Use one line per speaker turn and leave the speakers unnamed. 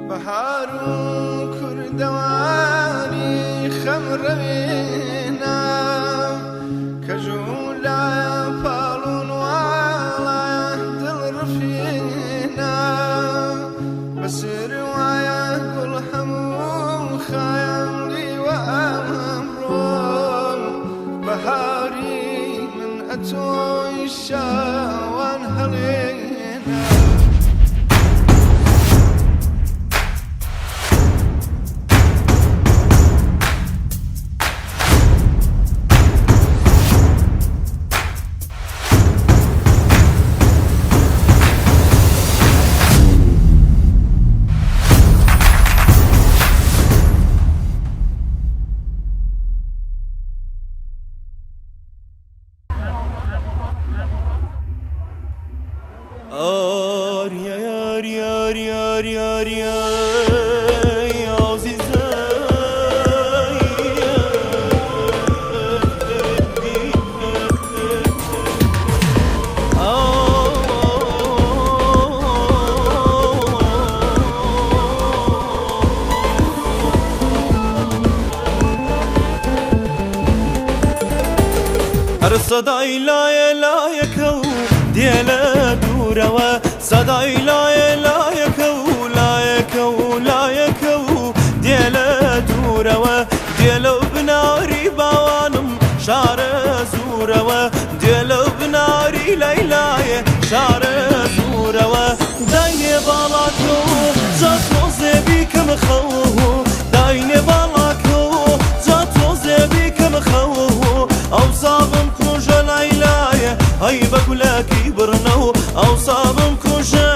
بهارو كردواني خمرنا كجولا فالون وعلى دل رفينا بسر وعيا كل حمو خيام لي وأمرو بهاري من أتوي الشاوان هلينا
صدای لای لای کو دیل دوروا صدای لای لای کو لای کو لای کو دیل دوروا دیل بناری باوانم شار زوروا دیل بناری لیلای شار زوروا داینه بالاکو زاتو زبی کم خو داینه بالاکو زاتو زبی کم خو او صابم كوجا ليلاي هاي بقولك برنو او صابم كوجا